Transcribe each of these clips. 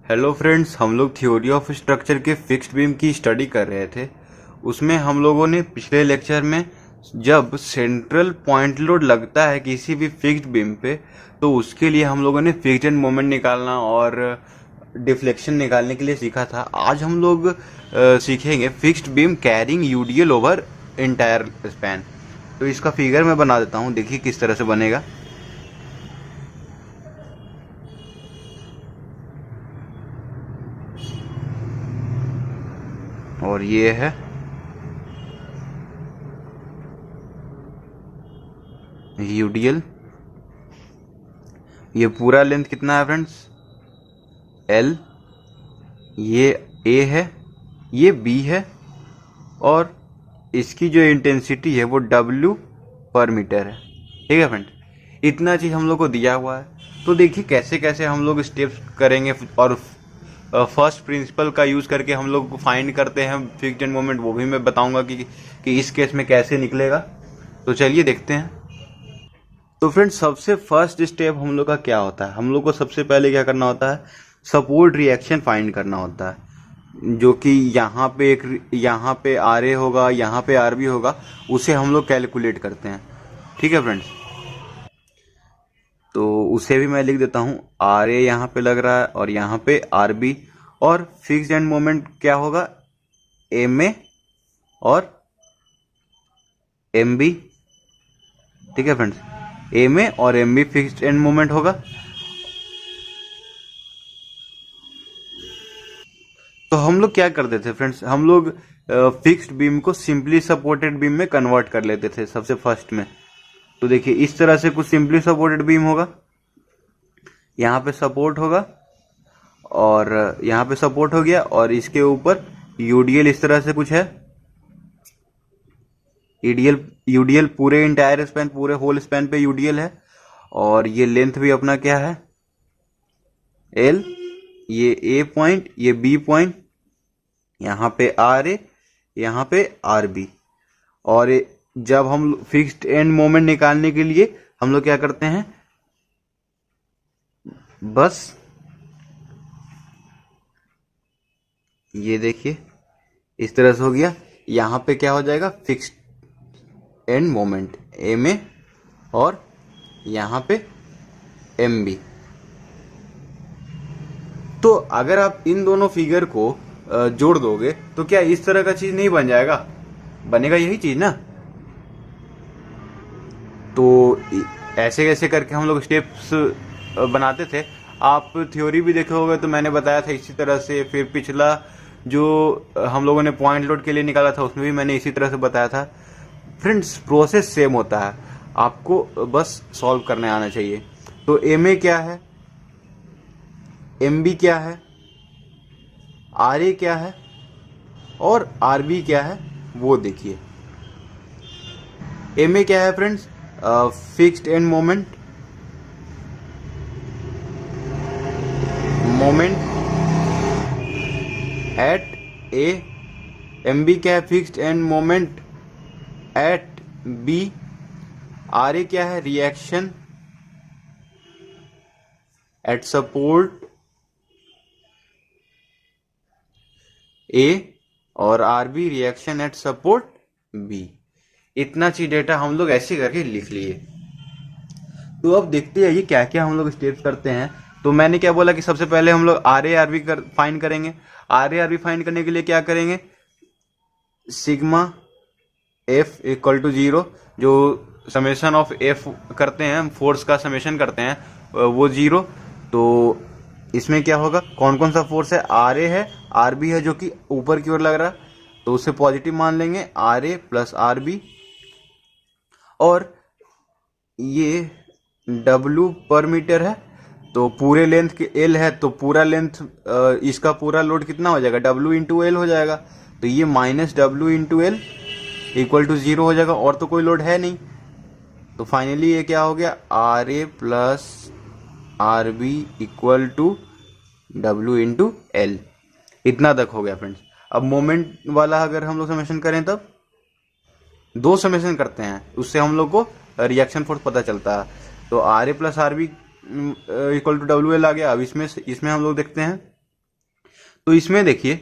Hello friends, हम लोग theory of structure के फिक्स्ड बीम की स्टडी कर रहे थे। उसमें हम लोगों ने पिछले लेक्चर में जब सेंट्रल पॉइंट लोड लगता है किसी भी फिक्स्ड बीम पे, तो उसके लिए हम लोगों ने फिक्स्ड एंड मोमेंट निकालना और डिफ्लेक्शन निकालने के लिए सीखा था। आज हम लोग सीखेंगे fixed beam carrying UDL over entire span. तो इसका फिगर मैं बना देता हूँ, देखिए किस तरह से बनेगा। और ये है यूडीएल। ये पूरा लेंथ कितना है फ्रेंड्स? एल। ये ए है, ये बी है, और इसकी जो इंटेंसिटी है वो डब्ल्यू पर मीटर है। ठीक है फ्रेंड्स, इतना चीज हम लोग को दिया हुआ है। तो देखिए कैसे कैसे हम लोग स्टेप्स करेंगे और फर्स्ट प्रिंसिपल का यूज करके हम लोग फाइंड करते हैं फिक्स्ड एंड मोमेंट, वो भी मैं बताऊंगा कि इस केस में कैसे निकलेगा। तो चलिए देखते हैं। तो फ्रेंड्स, सबसे फर्स्ट स्टेप हम लोग का क्या होता है? हम लोग को सबसे पहले क्या करना होता है? सपोर्ट रिएक्शन फाइंड करना होता है, जो कि यहाँ पे आर ए होगा, यहाँ पे आर बी होगा, उसे हम लोग कैलकुलेट करते हैं। ठीक है फ्रेंड्स, तो उसे भी मैं लिख देता हूँ। आर ए यहाँ पे लग रहा है और यहाँ पे आर बी, और फिक्स्ड एंड मोमेंट क्या होगा? एम ए और एम बी। ठीक है फ्रेंड्स, एम ए और M B fixed end moment होगा। तो हम लोग क्या करते थे फ्रेंड्स? हम लोग फिक्स्ड बीम को सिंपली सपोर्टेड बीम में कन्वर्ट कर लेते थे सबसे फर्स्ट में। तो देखिए इस तरह से कुछ सिंपली सपोर्टेड बीम होगा। यहाँ पे सपोर्ट होगा और यहाँ पे सपोर्ट हो गया, और इसके ऊपर यूडीएल इस तरह से कुछ है। यूडीएल पूरे इंटायर स्पैन, पूरे होल स्पैन पे यूडीएल है। और ये लेंथ भी अपना क्या है? एल। ये ए पॉइंट, ये बी पॉइंट, यहाँ पे आर ए, यहाँ पे आर बी। और जब हम फिक्स्ड एंड मोमेंट निकालने के लिए हम लोग क्या करते हैं? बस ये देखिए इस तरह से हो गया। यहाँ पे क्या हो जाएगा? Fixed end moment M A, और यहाँ पे एम बी। तो अगर आप इन दोनों फिगर को जोड़ दोगे तो क्या इस तरह का चीज नहीं बन जाएगा? बनेगा यही चीज ना। तो ऐसे कैसे करके हम लोग स्टेप्स बनाते थे। आप थ्योरी भी देखे होगे तो मैंने बताया था इसी तरह से। फिर पिछला जो हम लोगों ने पॉइंट लोड के लिए निकाला था उसमें भी मैंने इसी तरह से बताया था। फ्रेंड्स, प्रोसेस सेम होता है, आपको बस सॉल्व करने आना चाहिए। तो एम ए क्या है, एम बी क्या है, आर ए क्या है और आर बी क्या है, वो देखिए। एम ए क्या है friends? Fixed end moment, moment at A. M B क्या है? Fixed end moment at B. R A क्या है? रिएक्शन एट सपोर्ट ए, और R B reaction at support B. इतना चीज डेटा हम लोग ऐसे करके लिख लिए। तो अब देखते हैं ये क्या क्या हम लोग स्टेप्स करते हैं। तो मैंने क्या बोला कि सबसे पहले हम लोग R A R B find करेंगे। R A R B find करने के लिए क्या करेंगे? सिग्मा एफ इक्वल टू 0, जो समेशन ऑफ एफ करते हैं, फोर्स का समेशन करते हैं, वो 0। तो इसमें क्या होगा? कौन कौन सा फोर्स है? आर ए है, आर बी है जो कि ऊपर की ओर लग रहा है, तो उसे पॉजिटिव मान लेंगे, R A plus R B. और ये डब्ल्यू पर मीटर है, तो पूरे लेंथ के एल है, तो पूरा लेंथ इसका पूरा लोड कितना हो जाएगा? डब्ल्यू इंटू एल हो जाएगा। तो ये minus W into L equal to 0 हो जाएगा, और तो कोई लोड है नहीं। तो फाइनली ये क्या हो गया? R A plus R B equal to W into L. इतना तक हो गया फ्रेंड्स। अब मोमेंट वाला अगर हम लोग समेशन करें तब 2 समेशन करते हैं, उससे हम लोग को रिएक्शन फोर्स पता चलता है। तो R A plus R B equal to W L आ गया। अब इसमें हम लोग देखते हैं तो इसमें देखिए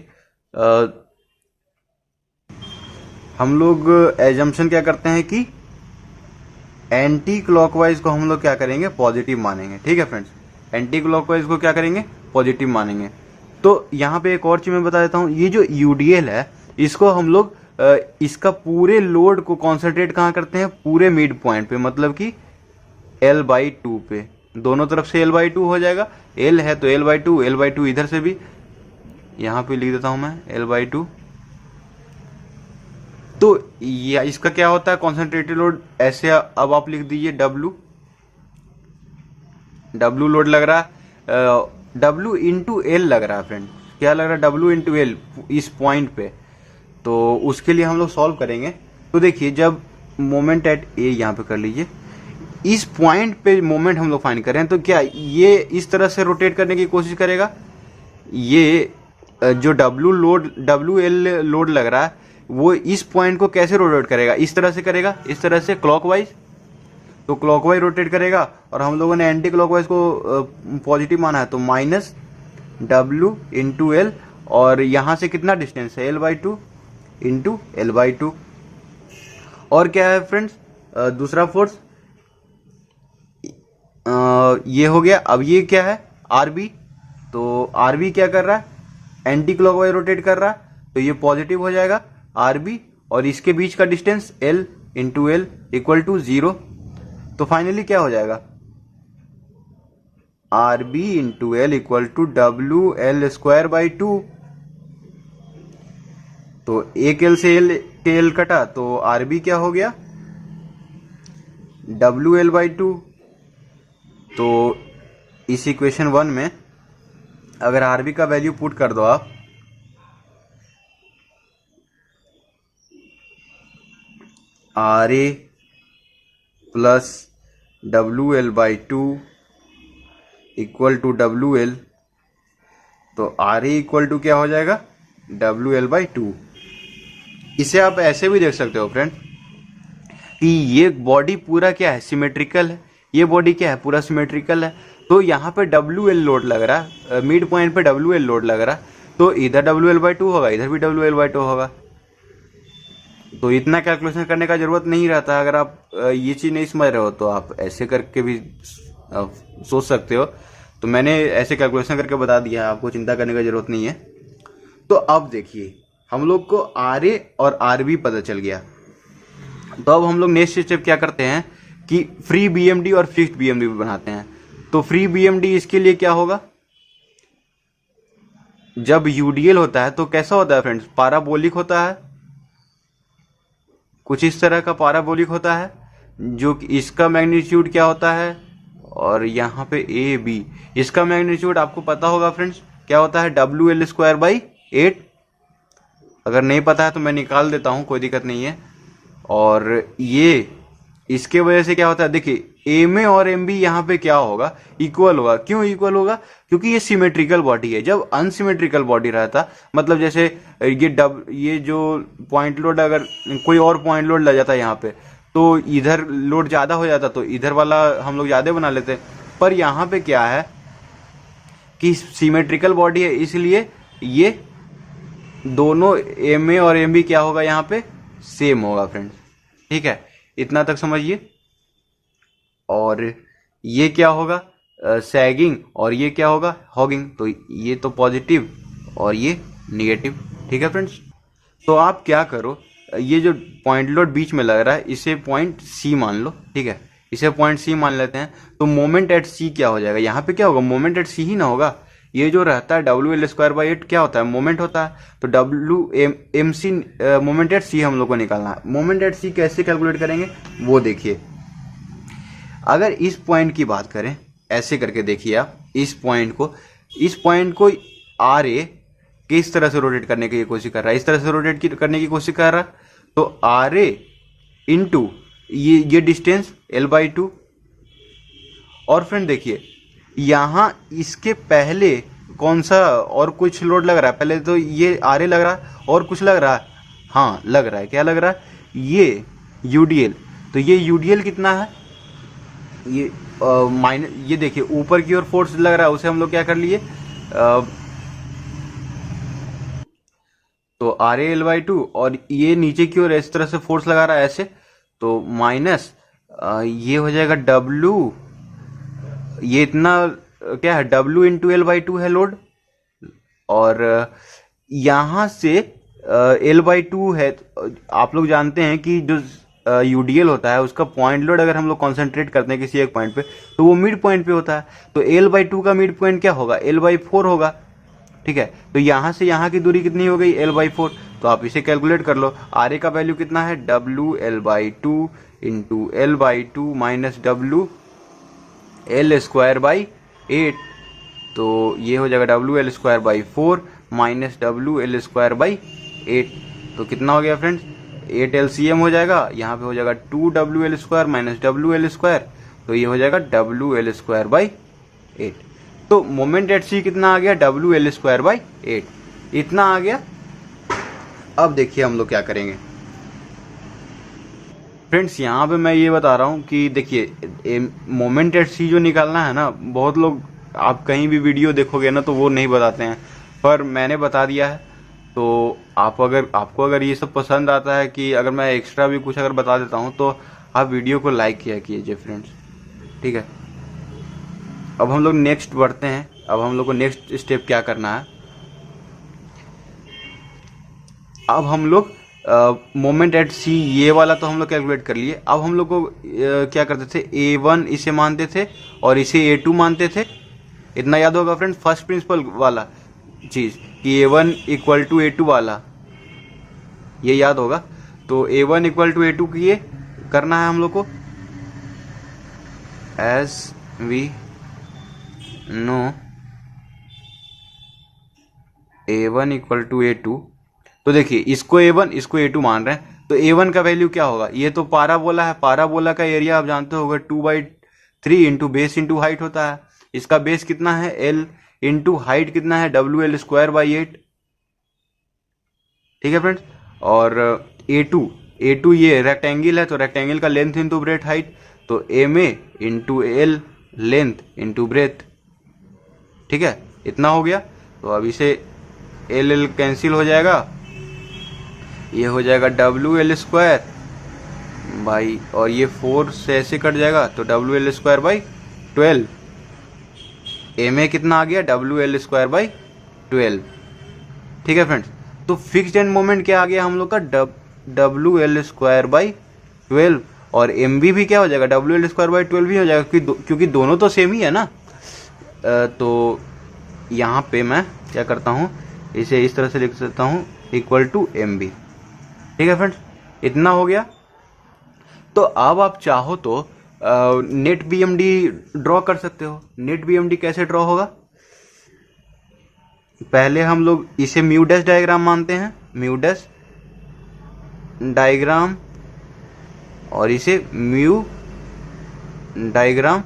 हम लोग एजम्पशन क्या करते हैं कि एंटी क्लॉकवाइज को हम लोग क्या करेंगे, पॉजिटिव मानेंगे। ठीक है फ्रेंड्स, एंटी क्लॉकवाइज को क्या करेंगे, पॉजिटिव मानेंगे। तो यहाँ पे एक और चीज मैं बता देता हूँ, ये जो यूडीएल है इसको हम लोग इसका पूरे लोड को कॉन्सेंट्रेट कहाँ करते हैं, पूरे मिड पॉइंट पे, मतलब कि L/2 पे। दोनों तरफ से L/2 हो जाएगा, L है तो L/2, L/2 इधर से भी यहाँ पे लिख देता हूँ मैं L/2। तो या इसका क्या होता है कॉन्सेंट्रेटेड लोड, ऐसे अब आप लिख दीजिए W लोड लग रहा है, W इंटू एल लग रहा है फ्रेंड, क्या लग रहा है, W इंटू एल इस पॉइंट पे। तो उसके लिए हम लोग सॉल्व करेंगे। तो देखिए जब मोमेंट एट ए यहाँ पे कर लीजिए, इस पॉइंट पे मोमेंट हम लोग फाइंड करें, तो क्या ये इस तरह से रोटेट करने की कोशिश करेगा, ये जो W L लोड लग रहा है वो इस पॉइंट को कैसे रोटेट करेगा, इस तरह से करेगा, इस तरह से क्लॉकवाइज। तो क्लॉकवाइज रोटेट करेगा, और हम लोगों ने एंटी क्लॉकवाइज को पॉजिटिव माना है, तो माइनस W इंटू एल, और यहाँ से कितना डिस्टेंस है, L/2 इंटू L/2। और क्या है फ्रेंड्स, दूसरा फोर्स ये हो गया। अब ये क्या है, RB। तो RB क्या कर रहा है, एंटी क्लॉकवाइज रोटेट कर रहा है, तो ये पॉजिटिव हो जाएगा RB, और इसके बीच का distance L into L equal to 0। तो फाइनली क्या हो जाएगा, RB into L equal to WL²/2। तो एक L से L कटा, तो RB क्या हो गया, WL/2। तो इस इक्वेशन 1 में अगर RB का वैल्यू पुट कर दो आप, RA plus WL/2 equal to WL, तो RA इक्वल टू क्या हो जाएगा, WL/2। इसे आप ऐसे भी देख सकते हो फ्रेंड कि ये बॉडी पूरा क्या है, सिमेट्रिकल है, ये बॉडी क्या है, पूरा सिमेट्रिकल है। तो यहाँ पे WL लोड लग रहा है, मिड पॉइंट पे WL लोड लग रहा है, तो इधर WL/2 होगा, इधर भी WL/2 होगा। तो इतना कैलकुलेशन करने का जरूरत नहीं रहता। अगर आप ये चीज़ नहीं समझ रहे हो तो आप ऐसे करके भी सोच सकते हो। तो मैंने ऐसे कैलकुलेशन करके बता दिया, आपको चिंता करने की जरूरत नहीं है। तो अब देखिए हम लोग को RA और RB पता चल गया। तो अब हम लोग नेक्स्ट स्टेप क्या करते हैं कि फ्री BMD और फिक्स्ड BMD भी बनाते हैं। तो फ्री BMD इसके लिए क्या होगा, जब UDL होता है तो कैसा होता है फ्रेंड्स, पाराबोलिक होता है, कुछ इस तरह का पाराबोलिक होता है, जो कि इसका मैग्नीट्यूड क्या होता है, और यहाँ पे AB, इसका मैग्नीट्यूड आपको पता होगा फ्रेंड्स क्या होता है, WL²/8। अगर नहीं पता है तो मैं निकाल देता हूँ, कोई दिक्कत नहीं है। और ये इसके वजह से क्या होता है, देखिए MA और MB यहाँ पे क्या होगा, इक्वल होगा। क्यों इक्वल होगा, क्योंकि ये सिमेट्रिकल बॉडी है। जब अनसिमेट्रिकल बॉडी रहता, मतलब जैसे ये जो पॉइंट लोड, अगर कोई और पॉइंट लोड लग जाता यहाँ पे, तो इधर लोड ज़्यादा हो जाता, तो इधर वाला हम लोग ज़्यादा बना लेते। पर यहाँ पे क्या है कि सिमेट्रिकल बॉडी है, इसलिए ये दोनों MA और MB क्या होगा, यहाँ पे सेम होगा फ्रेंड्स। ठीक है, इतना तक समझिए। और ये क्या होगा, सैगिंग, और ये क्या होगा, हॉगिंग। तो ये तो पॉजिटिव और ये निगेटिव। ठीक है फ्रेंड्स, तो आप क्या करो, ये जो पॉइंट लोड बीच में लग रहा है इसे पॉइंट C मान लो। ठीक है, इसे पॉइंट C मान लेते हैं। तो मोमेंट एट C क्या हो जाएगा, यहाँ पे क्या होगा, मोमेंट एट C ही ना होगा। ये जो रहता है WL²/8 क्या होता है, मोमेंट होता है। तो WMC मोमेंट एट C हम लोग को निकालना है। मोमेंट एट C कैसे कैलकुलेट करेंगे वो देखिए। अगर इस पॉइंट की बात करें, ऐसे करके देखिए आप, इस पॉइंट को RA किस तरह से रोटेट करने की कोशिश कर रहा है, इस तरह से रोटेट करने की कोशिश कर रहा है। तो RA इंटू ये डिस्टेंस L/2। और फ्रेंड देखिए यहाँ इसके पहले कौन सा और कुछ लोड लग रहा है, पहले तो ये RA लग रहा है और कुछ लग रहा है, हाँ लग रहा है, क्या लग रहा है, ये UDL। तो ये UDL कितना है, ये ये देखिए ऊपर की ओर फोर्स लग रहा है, उसे हम लोग क्या कर लिए, तो R A L by two, और ये नीचे की ओर इस तरह से फोर्स लगा रहा है ऐसे, तो माइनस ये हो जाएगा डब्लू, ये इतना क्या है, W into L by to है लोड, और यहां से एल बाई टू है। आप लोग जानते हैं कि जो यूडीएल होता है उसका पॉइंट लोड अगर हम लोग कॉन्सेंट्रेट करते हैं किसी एक पॉइंट पे तो वो मिड पॉइंट पे होता है, तो एल बाई टू का मिड पॉइंट क्या होगा, एल बाई फोर होगा। ठीक है, तो यहां से यहां की दूरी कितनी हो गई, एल बाई फोर, तो आप इसे कैलकुलेट कर लो। आर ए का वैल्यू कितना है, W L by two into L by two minus W L square by eight, तो ये हो जाएगा W L square by four minus W L square by eight, तो कितना हो गया फ्रेंड्स, 8 एलसीएम हो जाएगा, यहाँ पे हो जाएगा 2 W L square minus W L square, तो ये हो जाएगा डब्ल्यू एल स्क्वायर बाई 8। तो मोमेंट एट सी कितना आ गया, डब्ल्यू एल स्क्वायर बाई 8, इतना आ गया। अब देखिए हम लोग क्या करेंगे फ्रेंड्स, यहाँ पे मैं ये बता रहा हूँ कि देखिए मोमेंट एट सी जो निकालना है ना, बहुत लोग आप कहीं भी वीडियो देखोगे ना तो वो नहीं बताते हैं, पर मैंने बता दिया है। तो आपको अगर ये सब पसंद आता है कि अगर मैं एक्स्ट्रा भी कुछ अगर बता देता हूँ तो आप वीडियो को लाइक किया कीजिए फ्रेंड्स। ठीक है, अब हम लोग नेक्स्ट बढ़ते हैं। अब हम लोग को नेक्स्ट स्टेप क्या करना है, अब हम लोग मोमेंट एट सी ये वाला तो हम लोग कैलकुलेट कर लिए। अब हम लोग को क्या करते थे, ए वन इसे मानते थे और इसे ए टू मानते थे। इतना याद होगा फ्रेंड्स, फर्स्ट प्रिंसिपल वाला चीज कि A one equal to A two वाला, ये याद होगा। तो A one equal to A two की करना है हम लोग को, as we know A one equal to A two. तो देखिए इसको ए वन इसको ए टू मान रहे हैं, तो ए वन का वैल्यू क्या होगा, ये तो पाराबोला है, पाराबोला का एरिया आप जानते होगा 2/3 इंटू बेस इंटू हाइट होता है। इसका बेस कितना है, एल, इंटू हाइट कितना है, डब्ल्यू एल स्क्वायर बाई 8। ठीक है फ्रेंड्स, और ए टू ये रेक्टेंगल है, तो रेक्टेंगल का लेंथ इंटू ब्रेथ हाइट, तो M A into L length into breadth. ठीक है, इतना हो गया। तो अब इसे एल एल कैंसिल हो जाएगा, ये हो जाएगा डब्ल्यू एल स्क्वायर बाई, और ये 4 से ऐसे कट जाएगा तो W L square by 12। M A कितना आ गया, डब्ल्यू एल स्क्वायर बाई 12। ठीक है फ्रेंड्स, तो फिक्स्ड एंड मोमेंट क्या आ गया हम लोग का, डब्ल्यू एल स्क्वायर बाई 12, और एम बी भी क्या हो जाएगा, डब्ल्यू एल स्क्वायर बाई 12 भी हो जाएगा, क्योंकि दोनों तो सेम ही है ना। तो यहाँ पे मैं क्या करता हूँ, इसे इस तरह से लिख सकता हूँ, इक्वल टू एम बी। ठीक है फ्रेंड्स, इतना हो गया। तो अब आप चाहो तो नेट बीएमडी ड्रॉ कर सकते हो। नेट बीएमडी कैसे ड्रॉ होगा, पहले हम लोग इसे म्यू डैश डायग्राम मानते हैं, म्यू डैश डायग्राम, और इसे म्यू डायग्राम,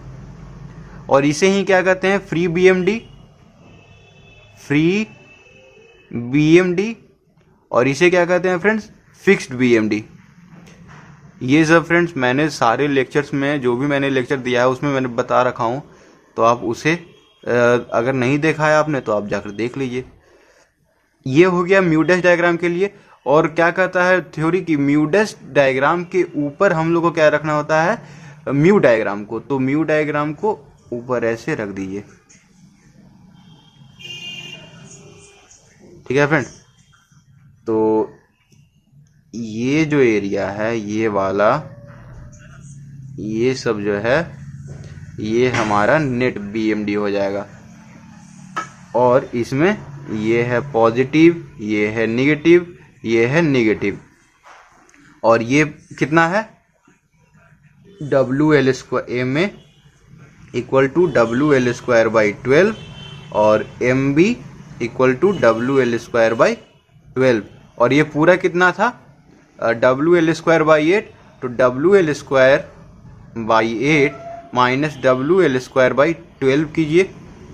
और इसे ही क्या कहते हैं, फ्री बीएमडी, फ्री बीएमडी, और इसे क्या कहते हैं फ्रेंड्स, फिक्स्ड बीएमडी। ये सब फ्रेंड्स मैंने सारे लेक्चर्स में, जो भी मैंने लेक्चर दिया है उसमें मैंने बता रखा हूँ, तो आप उसे अगर नहीं देखा है आपने तो आप जाकर देख लीजिए। ये हो गया म्यू डैश डायग्राम के लिए। और क्या कहता है थ्योरी की, म्यू डैश डायग्राम के ऊपर हम लोग को क्या रखना होता है, म्यू डायग्राम को। तो म्यू डायग्राम को ऊपर ऐसे रख दीजिए। ठीक है फ्रेंड, तो ये जो एरिया है ये वाला, ये सब जो है ये हमारा नेट बीएमडी हो जाएगा। और इसमें ये है पॉजिटिव, ये है निगेटिव, ये है निगेटिव, और ये कितना है, W L square, M A equal to W L square by 12, और M B equal to W L square by 12। और ये पूरा कितना था, डब्ल्यू एल स्क्वायर बाई 8, तो W L square by 8 minus W L square by 12 कीजिए।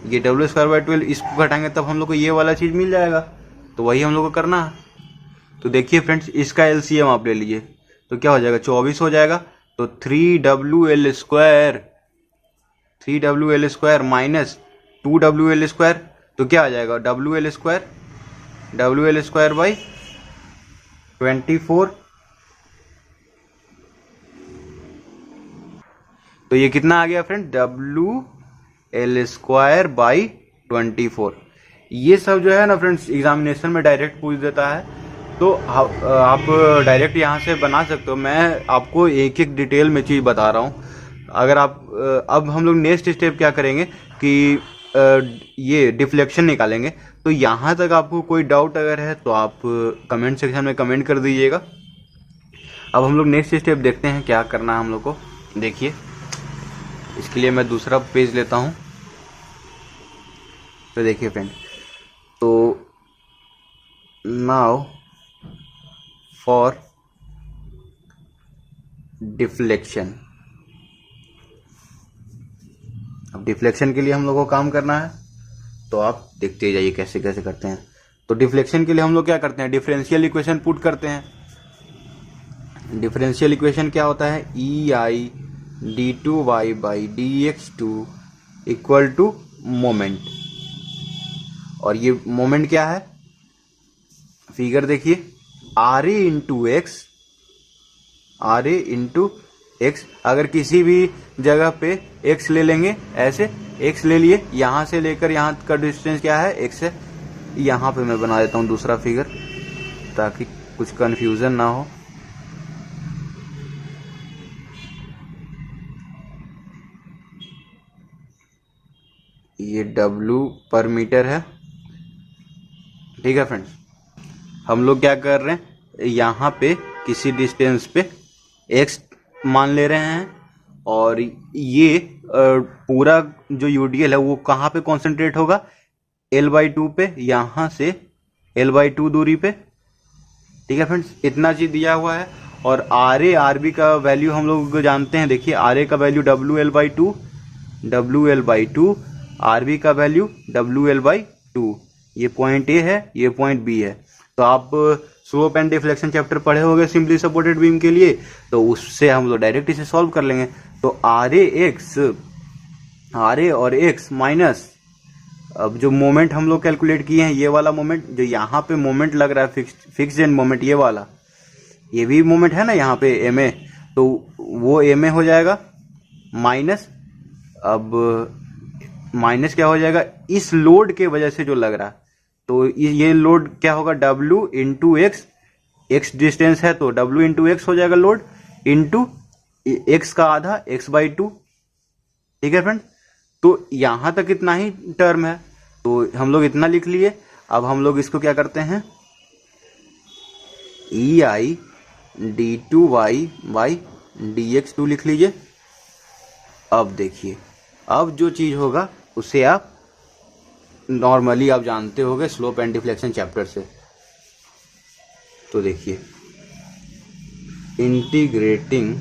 ये W square by 12 इसको घटाएंगे तब हम लोग को ये वाला चीज़ मिल जाएगा, तो वही हम लोग को करना है। तो देखिए फ्रेंड्स, इसका एलसीएम आप ले लीजिए तो क्या हो जाएगा, 24 हो जाएगा। तो 3WL square minus 2WL square, तो क्या आ जाएगा, WL स्क्वायर बाई 24। तो ये कितना आ गया फ्रेंड, WL²/24। ये सब जो है ना फ्रेंड्स एग्जामिनेशन में डायरेक्ट पूछ देता है, तो आप डायरेक्ट यहाँ से बना सकते हो। मैं आपको एक एक डिटेल में चीज़ बता रहा हूँ। अगर आप अब हम लोग नेक्स्ट स्टेप क्या करेंगे कि ये डिफ्लेक्शन निकालेंगे। तो यहाँ तक आपको कोई डाउट अगर है तो आप कमेंट सेक्शन में कमेंट कर दीजिएगा। अब हम लोग नेक्स्ट स्टेप देखते हैं क्या करना है हम लोग को। देखिए, इसके लिए मैं दूसरा पेज लेता हूँ। तो देखिए फ्रेंड, तो नाउ फॉर डिफ्लेक्शन। अब डिफ्लेक्शन के लिए हम लोग को काम करना है, तो आप देखते जाइए कैसे कैसे करते हैं। तो डिफ्लेक्शन के लिए हम लोग क्या करते हैं, डिफरेंशियल इक्वेशन पुट करते हैं। डिफरेंशियल इक्वेशन क्या होता है, EI d2y/dx2 equal to moment. और ये मोमेंट क्या है, फिगर देखिए, RA इंटू एक्स। अगर किसी भी जगह पे x ले लेंगे, ऐसे x ले लिए, यहां से लेकर यहां का डिस्टेंस क्या है, x है। यहां पे मैं बना देता हूं दूसरा फिगर ताकि कुछ कंफ्यूजन ना हो। ये W पर मीटर है, ठीक है फ्रेंड्स। हम लोग क्या कर रहे हैं, यहाँ पे किसी डिस्टेंस पे x मान ले रहे हैं, और ये पूरा जो यूडीएल है वो कहाँ पे कॉन्सेंट्रेट होगा, L/2 पे, यहाँ से L/2 दूरी पे, ठीक है फ्रेंड्स। इतना चीज दिया हुआ है। और RA RB का वैल्यू हम लोग जानते हैं। देखिए, RA का वैल्यू WL/2, RB का वैल्यू WL/2। ये पॉइंट A है, ये पॉइंट B है। तो आप स्लोप एंड डिफ्लेक्शन चैप्टर पढ़े होंगे सिंपली सपोर्टेड बीम के लिए, तो उससे हम लोग डायरेक्ट इसे सॉल्व कर लेंगे। तो RA और X माइनस, अब जो मोमेंट हम लोग कैलकुलेट किए हैं, ये वाला मोमेंट जो यहाँ पे मोमेंट लग रहा है, फिक्स्ड एंड मोमेंट, ये वाला, ये भी मोमेंट है ना यहाँ पे MA, तो वो MA हो जाएगा माइनस। अब माइनस क्या हो जाएगा, इस लोड के वजह से जो लग रहा है, तो ये लोड क्या होगा, W into x. X distance है तो W इंटू एक्स हो जाएगा लोड, इंटू एक्स का आधा x/2, ठीक है फ्रेंड। तो यहां तक इतना ही टर्म है, तो हम लोग इतना लिख लिए। अब हम लोग इसको क्या करते हैं, EI d2y/dx2 लिख लीजिए। अब देखिए, अब जो चीज होगा उसे आप नॉर्मली आप जानते होगे स्लोप एंड डिफ्लेक्शन चैप्टर से। तो देखिए, इंटीग्रेटिंग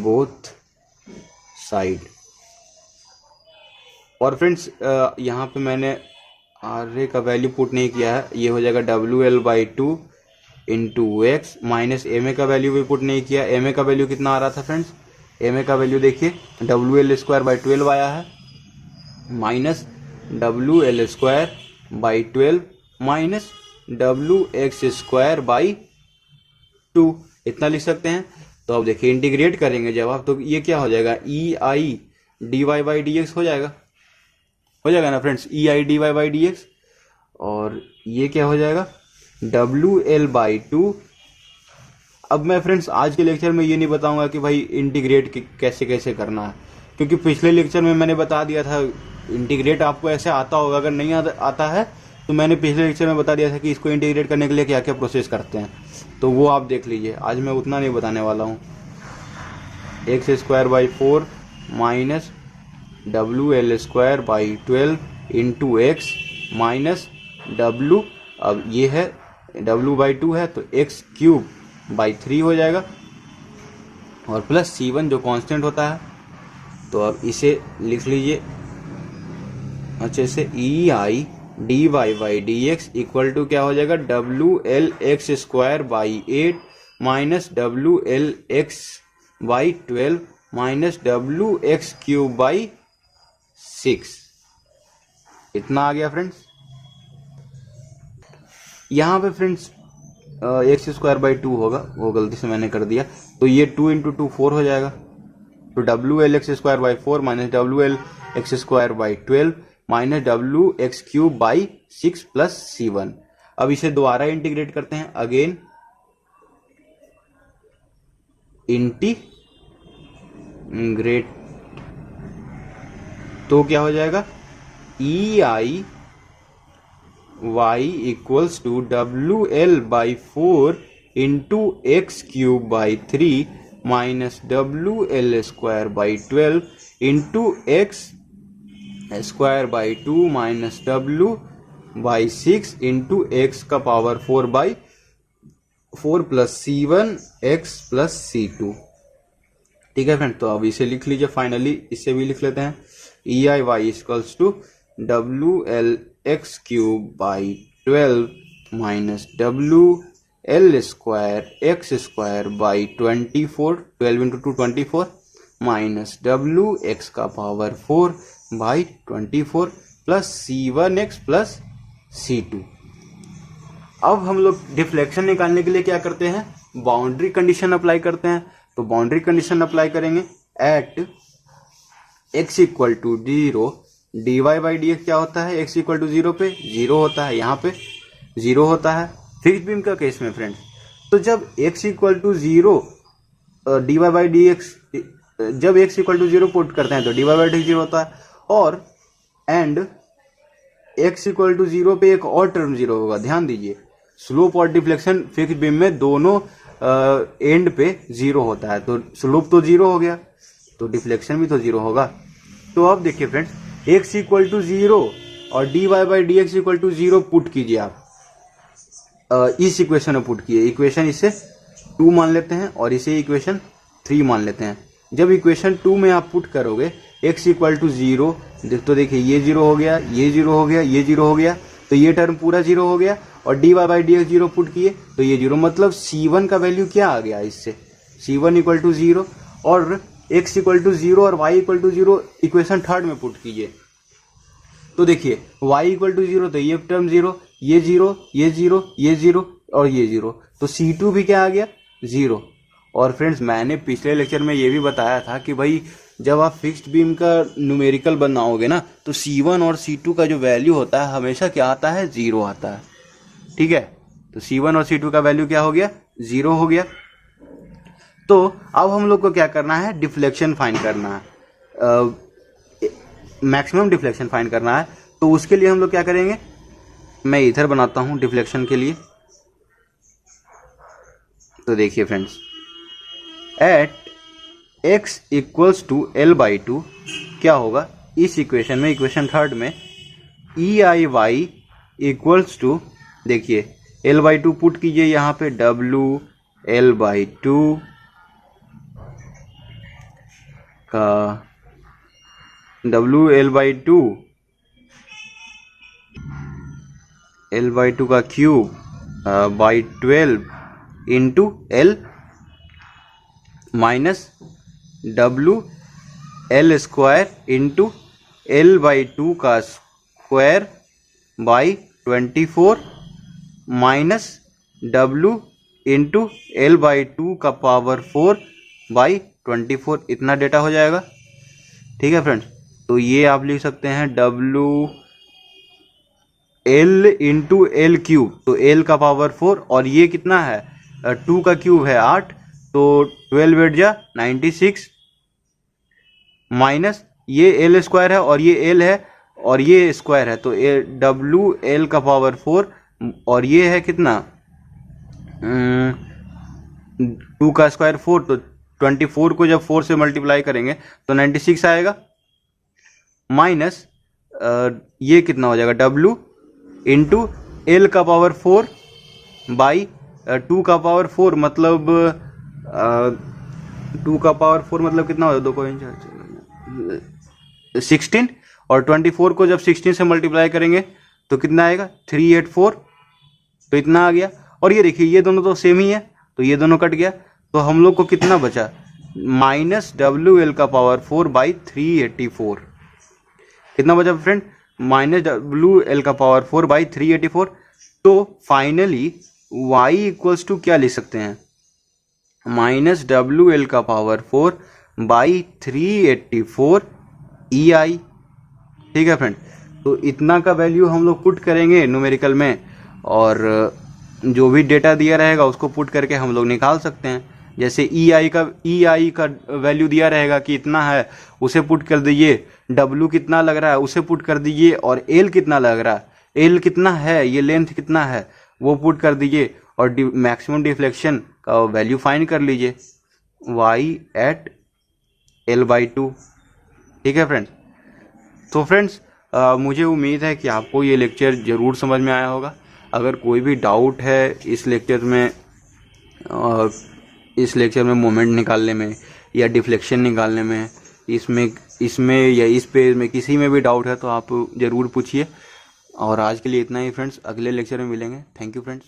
बोथ साइड। और फ्रेंड्स यहाँ पे मैंने RA का वैल्यू पुट नहीं किया है, ये हो जाएगा WL/2 into x, minus MA का वैल्यू भी पुट नहीं किया। MA का वैल्यू कितना आ रहा था फ्रेंड्स, MA का वैल्यू देखिए WL²/12 आया है, माइनस WL²/12 माइनस WX²/2, इतना लिख सकते हैं। तो अब देखिए, इंटीग्रेट करेंगे जब आप, तो ये क्या हो जाएगा, EI dy/dx हो जाएगा ना फ्रेंड्स, EI dy/dx। और ये क्या हो जाएगा, WL/2। अब मैं फ्रेंड्स आज के लेक्चर में ये नहीं बताऊंगा कि भाई इंटीग्रेट कैसे कैसे करना है, क्योंकि पिछले लेक्चर में मैंने बता दिया था इंटीग्रेट आपको ऐसे आता होगा। अगर नहीं आता है तो मैंने पिछले लेक्चर में बता दिया था कि इसको इंटीग्रेट करने के लिए क्या क्या प्रोसेस करते हैं, तो वो आप देख लीजिए। आज मैं उतना नहीं बताने वाला हूँ। x²/4 minus WL²/12 into x minus W, अब ये है W/2 है तो x³/3 हो जाएगा, और प्लस C1 जो कांस्टेंट होता है। तो अब इसे लिख लीजिए अच्छे से, EI dy/dx इक्वल टू क्या हो जाएगा, WLX²/8 minus WLX/12 minus WX³/6। इतना आ गया फ्रेंड्स। यहाँ पे फ्रेंड्स एक्स स्क्वायर बाई 2 होगा, वो गलती से मैंने कर दिया, तो ये 2 इंटू 2 4 हो जाएगा। तो W L x square by 4 minus W L x square by 12 minus W x cube by 6 plus C1। अब इसे दोबारा इंटीग्रेट करते हैं, अगेन इंटीग्रेट, तो क्या हो जाएगा, E I Y equals to W L by 4 into X cube by 3 minus W L square by 12 into X square by 2 minus W by 6 into X का पावर 4 बाई 4 plus C1 X plus C2। ठीक है friend, तो अब इसे लिख लीजिए finally, इसे भी लिख लेते हैं, E I Y equals to W L X cube by 12 minus W L square X square by 24, 12 into 2 24 minus W X का power 4 by 24 plus C1 X plus C2। अब हम लोग डिफ्लेक्शन निकालने के लिए क्या करते हैं, बाउंड्री कंडीशन अप्लाई करते हैं। तो बाउंड्री कंडीशन अप्लाई करेंगे, at x equal to 0 dy by D X क्या होता है, x इक्वल टू 0 पे 0 होता है, यहाँ पे 0 होता है फिक्स्ड बीम का केस में फ्रेंड्स। तो जब x equal to 0 dy by D X, जब x इक्वल टू 0 पुट करते हैं तो dy बाई डी एक्स 0 होता है, और एंड x इक्वल टू 0 पे एक और टर्म 0 होगा। ध्यान दीजिए, स्लोप और डिफ्लेक्शन फिक्स्ड बीम में दोनों एंड पे 0 होता है, तो स्लोप तो 0 हो गया, तो डिफ्लेक्शन भी तो 0 होगा। तो अब देखिए फ्रेंड्स, x इक्वल टू 0 और dy by D X equal to 0 put कीजिए आप, इस इक्वेशन में पुट कीजिए। इक्वेशन इसे 2 मान लेते हैं और इसे इक्वेशन 3 मान लेते हैं। जब इक्वेशन 2 में आप पुट करोगे x इक्वल टू 0, तो देखिए ये 0 हो गया, ये 0 हो गया, ये 0 हो गया, तो ये टर्म पूरा 0 हो गया, और dy by D x 0 put किए तो ये 0, मतलब C1 का वैल्यू क्या आ गया इससे, C1 इक्वल टू 0, और x इक्वल टू 0 और y इक्वल टू 0 इक्वेशन 3 में पुट कीजिए। तो देखिए y इक्वल टू 0, तो ये टर्म 0, ये 0, ये 0, ये 0 और ये 0, तो C2 भी क्या आ गया, 0। और फ्रेंड्स, मैंने पिछले लेक्चर में ये भी बताया था कि भाई जब आप फिक्स्ड बीम का न्यूमेरिकल बनाओगे ना, तो C1 और C2 का जो वैल्यू होता है हमेशा क्या आता है, 0 आता है। ठीक है, तो C1 और C2 का वैल्यू क्या हो गया, 0 हो गया। तो अब हम लोग को क्या करना है, डिफ्लेक्शन फाइंड करना है, मैक्सिमम डिफ्लेक्शन फाइंड करना है। तो उसके लिए हम लोग क्या करेंगे, मैं इधर बनाता हूं डिफ्लेक्शन के लिए। तो देखिए friends, at x equals to L by 2 क्या होगा, इस इक्वेशन में, इक्वेशन 3 में E I Y equals to, देखिए L बाई 2 पुट कीजिए यहाँ पे, W L बाई 2 का W L by 2 L by 2 का cube by 12 into L minus W L square into L by 2 का square by 24 minus W into L by 2 का power 4 by 24। इतना data हो जाएगा। ठीक है फ्रेंड्स, तो ये आप लिख सकते हैं W L into L cube, तो L का पावर 4, और ये कितना है, 2 का क्यूब है 8, तो 12 8 जा 96, माइनस ये L स्क्वायर है और ये L है और ये स्क्वायर है, तो W L का पावर 4, और ये है कितना, 2 का स्क्वायर 4, तो 24 को जब 4 से मल्टीप्लाई करेंगे तो 96 आएगा, माइनस ये कितना हो जाएगा, W इंटू L का पावर 4 बाई 2 का पावर 4, मतलब 2 का पावर 4 मतलब कितना हो जाएगा, 16, और 24 को जब 16 से मल्टीप्लाई करेंगे तो कितना आएगा, 384, तो इतना आ गया। और ये देखिए ये दोनों तो सेम ही है, तो ये दोनों कट गया, तो हम लोग को कितना बचा, माइनस WL का पावर 4 बाई 384। कितना बचा फ्रेंड, माइनस डब्ल्यू एल का पावर 4 बाई 384। तो फाइनली y इक्वल्स टू क्या लिख सकते हैं, माइनस डब्ल्यू एल का पावर 4 बाई 384 EI। ठीक है फ्रेंड, तो इतना का वैल्यू हम लोग पुट करेंगे न्यूमेरिकल में, और जो भी डेटा दिया रहेगा उसको पुट करके हम लोग निकाल सकते हैं। जैसे EI का वैल्यू दिया रहेगा कि इतना है, उसे पुट कर दीजिए, W कितना लग रहा है उसे पुट कर दीजिए, और L कितना लग रहा है, L कितना है, ये लेंथ कितना है वो पुट कर दीजिए, और मैक्सिमम डिफ्लेक्शन का वैल्यू फाइंड कर लीजिए y एट L/2। ठीक है फ्रेंड्स। तो फ्रेंड्स मुझे उम्मीद है कि आपको ये लेक्चर ज़रूर समझ में आया होगा। अगर कोई भी डाउट है इस लेक्चर में मोमेंट निकालने में या डिफ्लेक्शन निकालने में, इसमें या इस पेज में किसी में भी डाउट है तो आप ज़रूर पूछिए। और आज के लिए इतना ही फ्रेंड्स, अगले लेक्चर में मिलेंगे। Thank you friends.